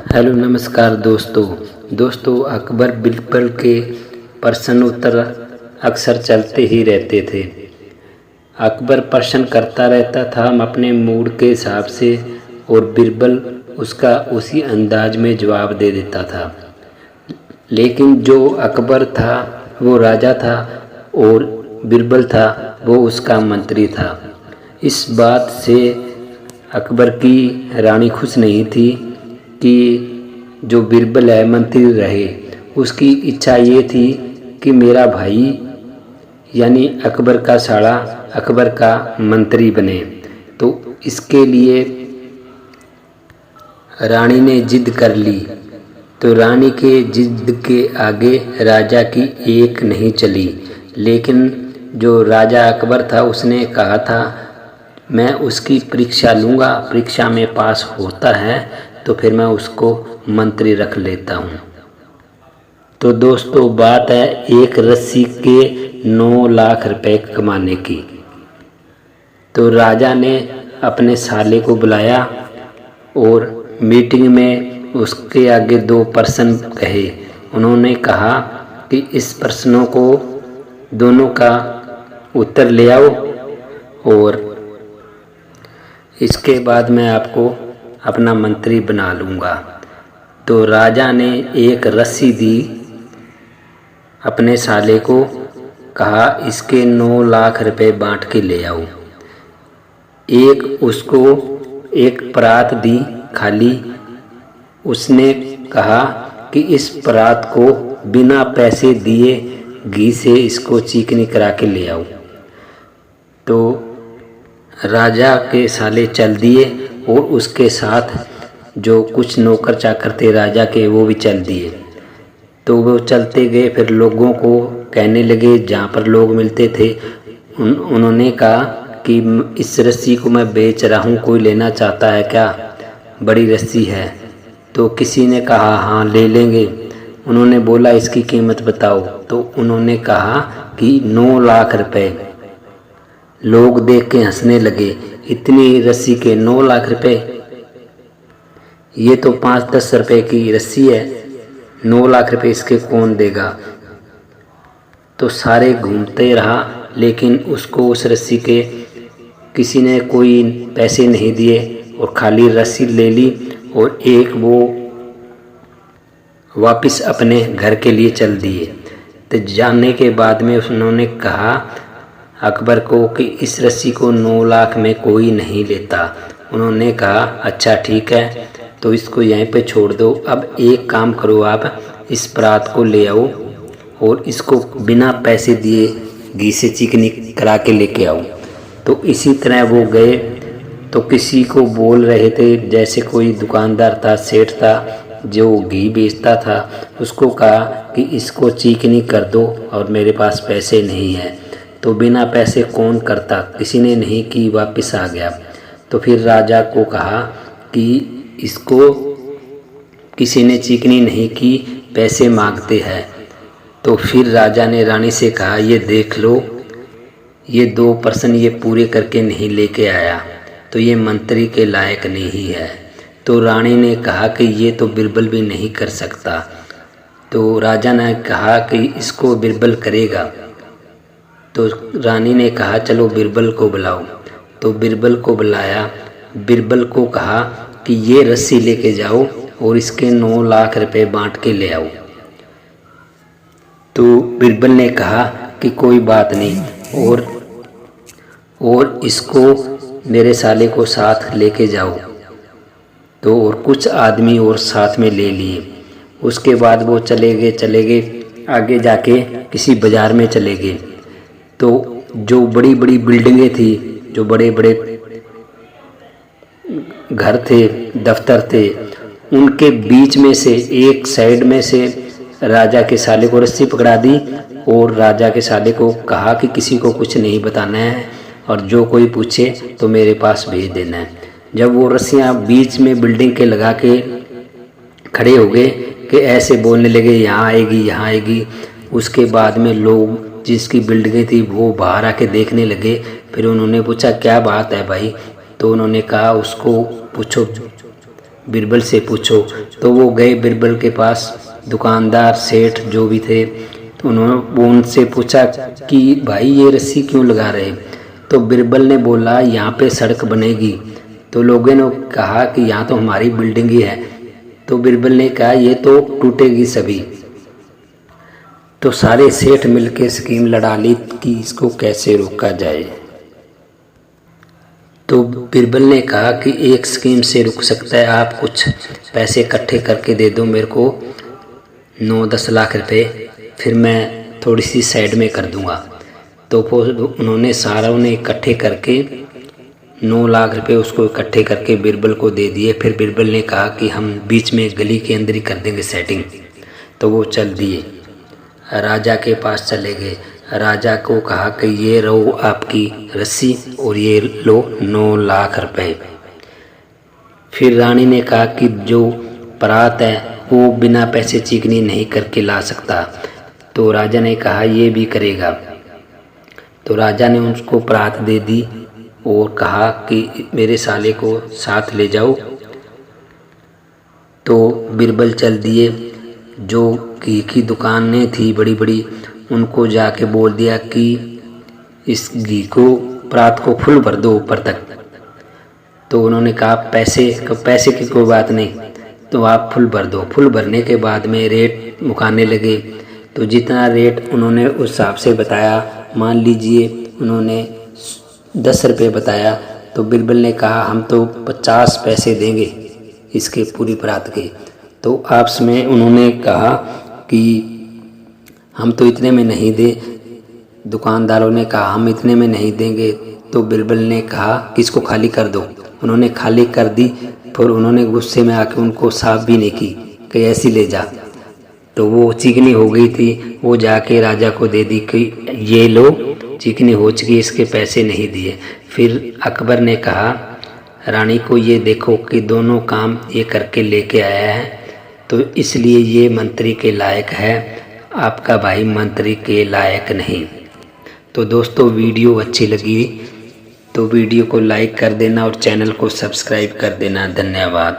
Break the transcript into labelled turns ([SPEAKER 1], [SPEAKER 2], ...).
[SPEAKER 1] Hello नमस्कार दोस्तों अकबर बिरबल के प्रश्न उत्तर अक्सर चलते ही रहते थे। अकबर प्रश्न करता रहता था अपने मूड के हिसाब से और बिरबल उसका उसी अंदाज में जवाब दे देता था। लेकिन जो अकबर था वो राजा था और बिरबल था वो उसका मंत्री था। इस बात से अकबर की रानी खुश नहीं थी कि जो बिरबल है मंत्री रहे। उसकी इच्छा ये थी कि मेरा भाई यानी अकबर का साला अकबर का मंत्री बने। तो इसके लिए रानी ने जिद कर ली। तो रानी के जिद के आगे राजा की एक नहीं चली। लेकिन जो राजा अकबर था उसने कहा था मैं उसकी परीक्षा लूँगा, परीक्षा में पास होता है तो फिर मैं उसको मंत्री रख लेता हूँ। तो दोस्तों बात है एक रस्सी के 9 लाख रुपए कमाने की। तो राजा ने अपने साले को बुलाया और मीटिंग में उसके आगे 2 प्रश्न कहे। उन्होंने कहा कि इस प्रश्नों को दोनों का उत्तर ले आओ और इसके बाद मैं आपको अपना मंत्री बना लूँगा। तो राजा ने एक रस्सी दी, अपने साले को कहा इसके 9 लाख रुपए बांट के ले आओ। उसको एक परात दी खाली। उसने कहा कि इस परात को बिना पैसे दिए घी से इसको चीकनी करा के ले आओ। तो राजा के साले चल दिए और उसके साथ जो कुछ नौकर चाकर थे राजा के वो भी चल दिए। तो वो चलते गए, फिर लोगों को कहने लगे जहाँ पर लोग मिलते थे उन्होंने कहा कि इस रस्सी को मैं बेच रहा हूँ, कोई लेना चाहता है क्या? बड़ी रस्सी है। तो किसी ने कहा हाँ ले लेंगे। उन्होंने बोला इसकी कीमत बताओ। तो उन्होंने कहा कि 9 लाख रुपए। लोग देख के हंसने लगे, इतनी रस्सी के 9 लाख रुपए, ये तो 5-10 रुपए की रस्सी है, 9 लाख रुपए इसके कौन देगा? तो सारे घूमते रहा लेकिन उसको उस रस्सी के किसी ने कोई पैसे नहीं दिए और खाली रस्सी ले ली और एक वो वापस अपने घर के लिए चल दिए। तो जाने के बाद में उन्होंने कहा अकबर को कि इस रस्सी को 9 लाख में कोई नहीं लेता। उन्होंने कहा अच्छा ठीक है तो इसको यहीं पे छोड़ दो। अब एक काम करो, आप इस परात को ले आओ और इसको बिना पैसे दिए घी से चिकनी करा के लेके आओ। तो इसी तरह वो गए। तो किसी को बोल रहे थे, जैसे कोई दुकानदार था, सेठ था जो घी बेचता था, उसको कहा कि इसको चिकनी कर दो और मेरे पास पैसे नहीं है। तो बिना पैसे कौन करता? किसी ने नहीं की, वापस आ गया। तो फिर राजा को कहा कि इसको किसी ने चिकनी नहीं की, पैसे मांगते हैं। तो फिर राजा ने रानी से कहा ये देख लो, ये 2 प्रश्न ये पूरे करके नहीं लेके आया तो ये मंत्री के लायक नहीं है। तो रानी ने कहा कि ये तो बिरबल भी नहीं कर सकता। तो राजा ने कहा कि इसको बिरबल करेगा। तो रानी ने कहा चलो बिरबल को बुलाओ। तो बिरबल को बुलाया। बिरबल को कहा कि ये रस्सी लेके जाओ और इसके 9 लाख रुपए बांट के ले आओ। तो बिरबल ने कहा कि कोई बात नहीं और इसको मेरे साले को साथ लेके जाओ। तो और कुछ आदमी और साथ में ले लिए। उसके बाद वो चले गए आगे जाके किसी बाज़ार में चले गए। तो जो बड़ी बड़ी बिल्डिंगें थी, जो बड़े बड़े घर थे, दफ्तर थे, उनके बीच में से एक साइड में से राजा के साले को रस्सी पकड़ा दी और राजा के साले को कहा कि किसी को कुछ नहीं बताना है और जो कोई पूछे तो मेरे पास भेज देना है। जब वो रस्सियाँ बीच में बिल्डिंग के लगा के खड़े हो गए कि ऐसे बोलने लगे यहाँ आएगी यहाँ आएगी। उसके बाद में लोग जिसकी बिल्डिंगें थी वो बाहर आके देखने लगे। फिर उन्होंने पूछा क्या बात है भाई? तो उन्होंने कहा उसको पूछो बीरबल से पूछो। तो वो गए बीरबल के पास, दुकानदार सेठ जो भी थे, तो उन्होंने उनसे पूछा कि भाई ये रस्सी क्यों लगा रहे। तो बीरबल ने बोला यहाँ पे सड़क बनेगी। तो लोगों ने कहा कि यहाँ तो हमारी बिल्डिंग ही है। तो बीरबल ने कहा ये तो टूटेगी सभी। तो सारे सेठ मिलकर स्कीम लड़ा ली कि इसको कैसे रोका जाए। तो बीरबल ने कहा कि एक स्कीम से रुक सकता है, आप कुछ पैसे इकट्ठे करके दे दो मेरे को 9-10 लाख रुपए, फिर मैं थोड़ी सी साइड में कर दूंगा। तो उन्होंने उन्हें इकट्ठे करके 9 लाख रुपए उसको इकट्ठे करके बीरबल को दे दिए। फिर बीरबल ने कहा कि हम बीच में गली के अंदर ही कर देंगे सेटिंग। तो वो चल दिए, राजा के पास चले गए। राजा को कहा कि ये रहो आपकी रस्सी और ये लो 9 लाख रुपए। फिर रानी ने कहा कि जो परात है वो बिना पैसे चीकनी नहीं करके ला सकता। तो राजा ने कहा ये भी करेगा। तो राजा ने उसको परात दे दी और कहा कि मेरे साले को साथ ले जाओ। तो बीरबल चल दिए। जो घी की दुकानें थी बड़ी बड़ी, उनको जाके बोल दिया कि इस घी को परात को फुल भर दो ऊपर तक। तो उन्होंने कहा पैसे की कोई बात नहीं, तो आप फुल भर दो। फुल भरने के बाद में रेट मुकाने लगे। तो जितना रेट उन्होंने उस हिसाब से बताया, मान लीजिए उन्होंने 10 रुपये बताया, तो बीरबल ने कहा हम तो 50 पैसे देंगे इसके पूरी परात के। तो आपस में उन्होंने कहा कि हम तो इतने में नहीं दे। दुकानदारों ने कहा हम इतने में नहीं देंगे। तो बीरबल ने कहा कि इसको खाली कर दो। उन्होंने खाली कर दी। फिर उन्होंने गुस्से में आके उनको साफ भी नहीं की कि ऐसी ले जा। तो वो चिकनी हो गई थी, वो जाके राजा को दे दी कि ये लो चिकनी हो चुकी, इसके पैसे नहीं दिए। फिर अकबर ने कहा रानी को ये देखो कि दोनों काम ये करके लेके आया है, तो इसलिए ये मंत्री के लायक है, आपका भाई मंत्री के लायक नहीं। तो दोस्तों वीडियो अच्छी लगी तो वीडियो को लाइक कर देना और चैनल को सब्सक्राइब कर देना। धन्यवाद।